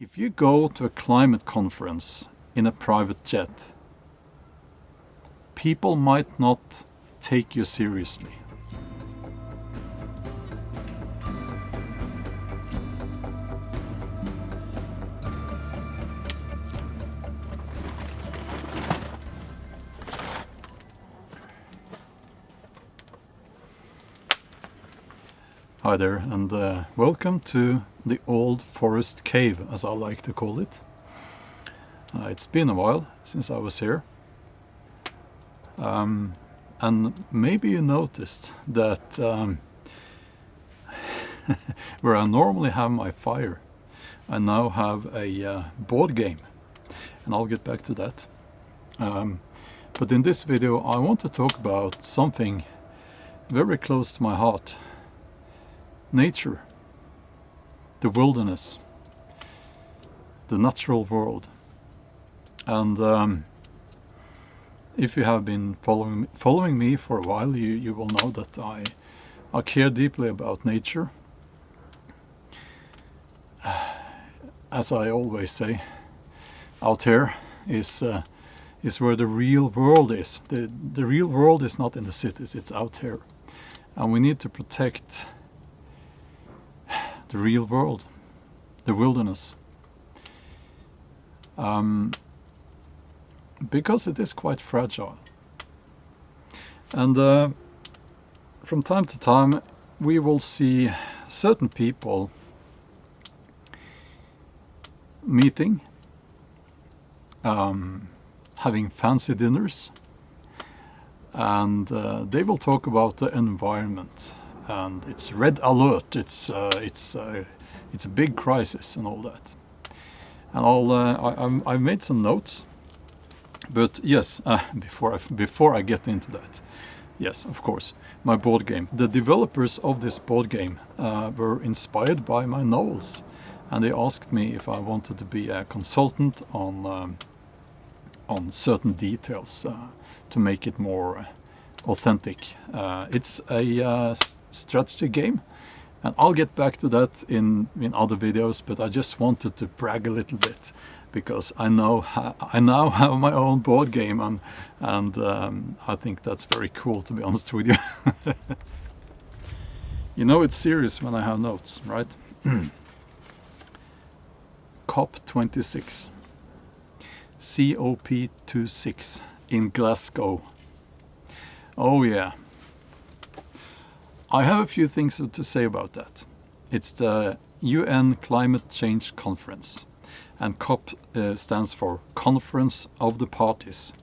If you go to a climate conference in a private jet, people might not take you seriously. Hi there, and welcome to the Old Forest Cave, as I like to call it. It's been a while since I was here, and maybe you noticed that where I normally have my fire, I now have a board game, and I'll get back to that. But in this video I want to talk about something very close to my heart. Nature, the wilderness, the natural world. And if you have been following me for a while, you will know that I care deeply about nature. As I always say, out here is where the real world is. The real world is not in the cities, it's out here. And we need to protect the real world, the wilderness, because it is quite fragile. And from time to time we will see certain people meeting, having fancy dinners, and they will talk about the environment. And it's red alert. It's a big crisis and all that. And I've made some notes. But yes, before I get into that, yes, of course, my board game. The developers of this board game were inspired by my novels, and they asked me if I wanted to be a consultant on certain details to make it more authentic. It's a strategy game, and I'll get back to that in other videos, but I just wanted to brag a little bit because I now have my own board game, and I think that's very cool, to be honest with you. You know it's serious when I have notes, right? COP26, COP26 in Glasgow. Oh yeah. I have a few things to say about that. It's the UN Climate Change Conference, and COP stands for Conference of the Parties.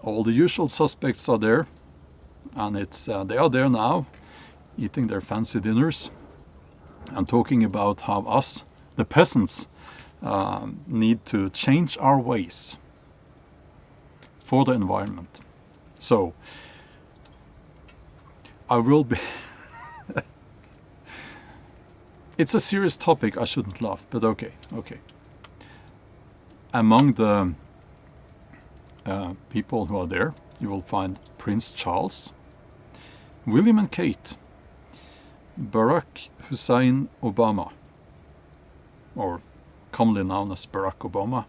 All the usual suspects are there, and they are there now, eating their fancy dinners and talking about how us, the peasants, need to change our ways for the environment. So I will be it's a serious topic, I shouldn't laugh, but okay. Among the people who are there, you will find Prince Charles, William and Kate, Barack Hussein Obama, or commonly known as Barack Obama,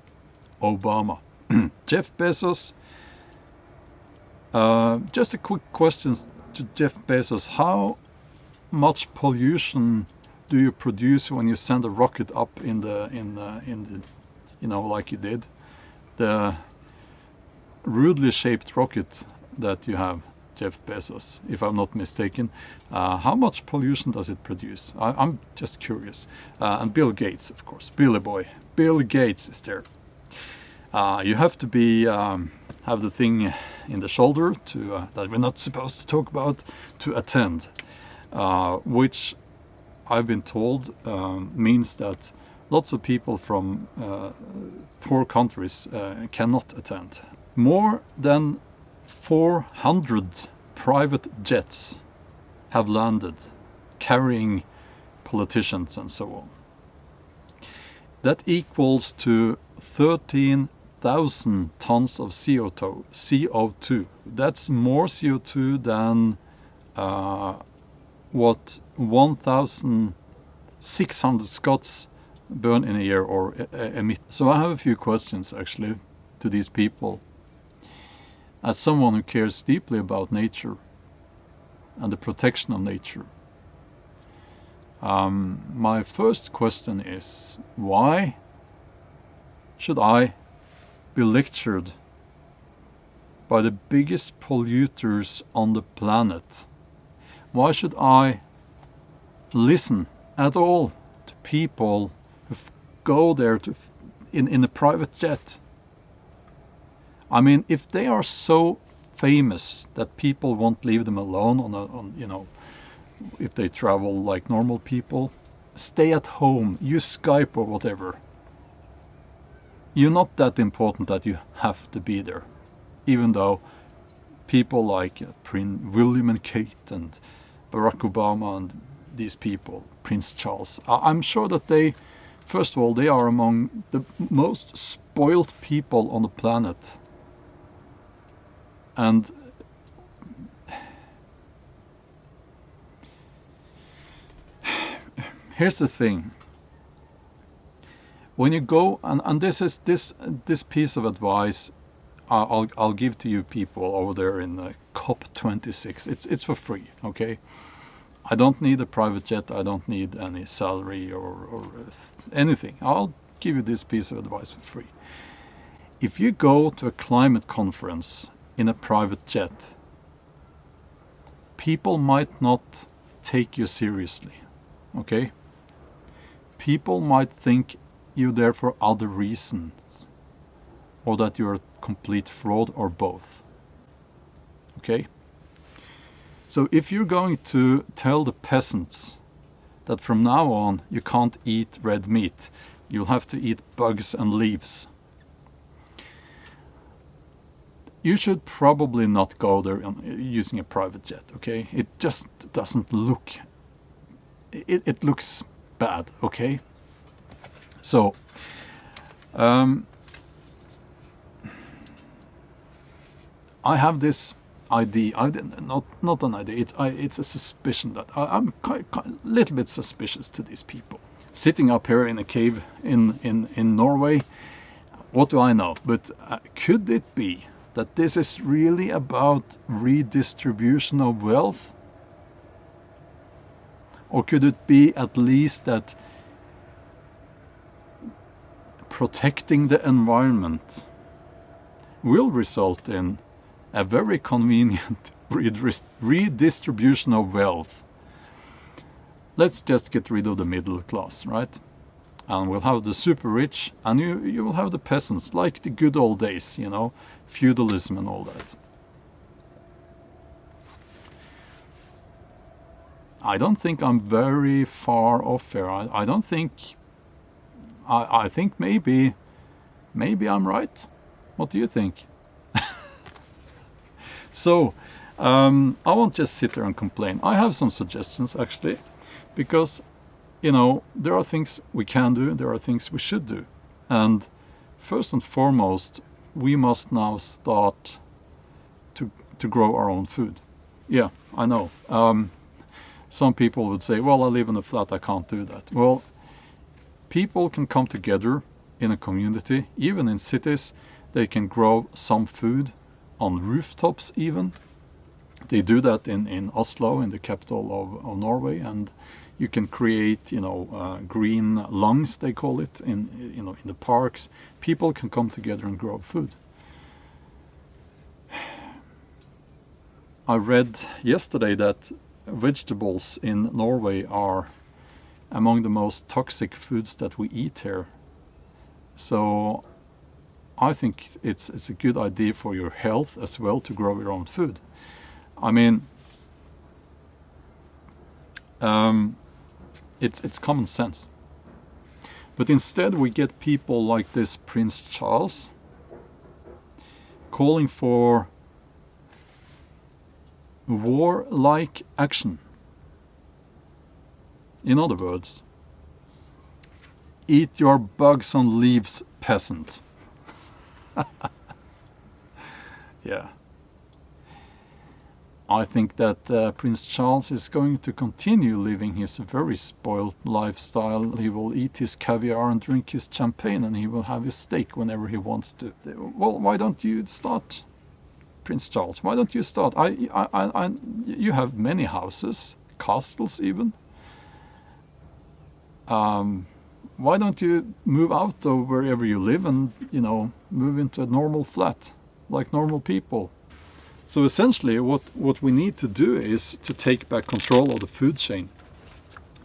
Jeff Bezos. Just a quick question to Jeff Bezos: how much pollution do you produce when you send a rocket up in the you know, like you did, the rudely shaped rocket that you have, Jeff Bezos, if I'm not mistaken? How much pollution does it produce? I'm just curious. And Bill Gates, of course, Billy Boy, Bill Gates is there. You have to be have the thing in the shoulder to that we're not supposed to talk about to attend, which I've been told means that lots of people from poor countries cannot attend. More than 400 private jets have landed carrying politicians and so on. That equals to 13,000 tons of CO2. That's more CO2 than what 1,600 Scots burn in a year or emit. So I have a few questions actually to these people. As someone who cares deeply about nature and the protection of nature, my first question is, why should I be lectured by the biggest polluters on the planet? Why should I listen at all to people who go there in a private jet? I mean, if they are so famous that people won't leave them alone on you know, if they travel like normal people, stay at home, use Skype or whatever. You're not that important that you have to be there, even though people like Prince William and Kate and Barack Obama and these people, Prince Charles, I'm sure that they, first of all, they are among the most spoiled people on the planet. And here's the thing. When you go, and this is this piece of advice I'll give to you people over there in COP26. It's for free, okay? I don't need a private jet. I don't need any salary or anything. I'll give you this piece of advice for free. If you go to a climate conference in a private jet, people might not take you seriously, okay? People might think you're there for other reasons, or that you're a complete fraud, or both, okay? So if you're going to tell the peasants that from now on you can't eat red meat, you'll have to eat bugs and leaves, you should probably not go there using a private jet, okay? It just doesn't look, it looks bad, okay? So, I have this idea, not an idea, it's a suspicion that I'm a little bit suspicious to these people. Sitting up here in a cave in Norway, what do I know? But could it be that this is really about redistribution of wealth? Or could it be at least that protecting the environment will result in a very convenient redistribution of wealth? Let's just get rid of the middle class, right? And we'll have the super rich, and you will have the peasants, like the good old days, you know, feudalism and all that. I don't think I'm very far off here. I don't think, I think maybe I'm right. What do you think? So, I won't just sit there and complain. I have some suggestions actually, because, you know, there are things we can do, there are things we should do. And first and foremost, we must now start to grow our own food. Yeah, I know. Some people would say, well, I live in a flat, I can't do that. Well, people can come together in a community, even in cities. They can grow some food on rooftops even. They do that in Oslo, in the capital of Norway, and you can create, you know, green lungs, they call it, in the parks. People can come together and grow food. I read yesterday that vegetables in Norway are among the most toxic foods that we eat here. So I think it's a good idea for your health as well to grow your own food. I mean, it's common sense. But instead we get people like this Prince Charles calling for warlike action. In other words, eat your bugs and leaves, peasant. Yeah. I think that Prince Charles is going to continue living his very spoiled lifestyle. He will eat his caviar and drink his champagne, and he will have his steak whenever he wants to. Well, why don't you start, Prince Charles? Why don't you start? You have many houses, castles even. Why don't you move out of wherever you live and, move into a normal flat like normal people? So essentially what we need to do is to take back control of the food chain.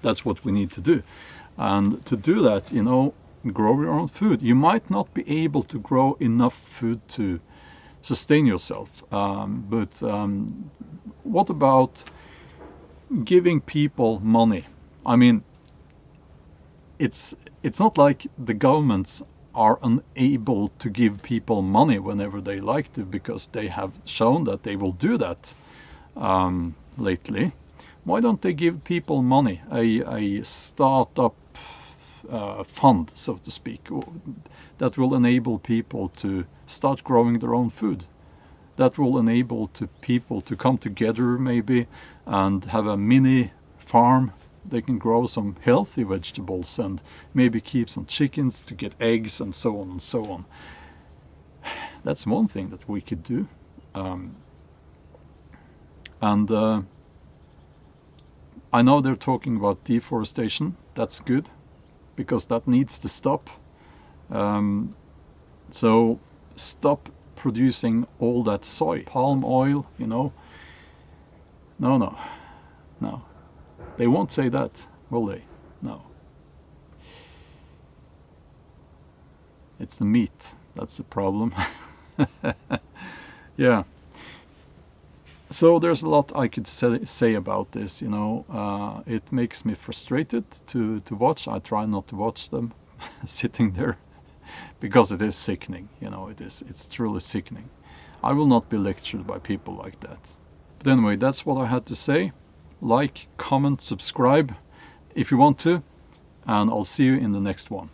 That's what we need to do. And to do that, grow your own food. You might not be able to grow enough food to sustain yourself. But what about giving people money? I mean, it's not like the governments are unable to give people money whenever they like to, because they have shown that they will do that lately. Why don't they give people money, a start-up fund, so to speak, that will enable people to start growing their own food, that will enable people to come together maybe and have a mini farm. They can grow some healthy vegetables and maybe keep some chickens to get eggs and so on and so on. That's one thing that we could do. I know they're talking about deforestation. That's good, because that needs to stop. So stop producing all that soy, palm oil, No. They won't say that, will they? No. It's the meat. That's the problem. Yeah. So there's a lot I could say about this, It makes me frustrated to watch. I try not to watch them sitting there, because it is sickening, It's truly sickening. I will not be lectured by people like that. But anyway, that's what I had to say. Like, comment, subscribe if you want to, and I'll see you in the next one.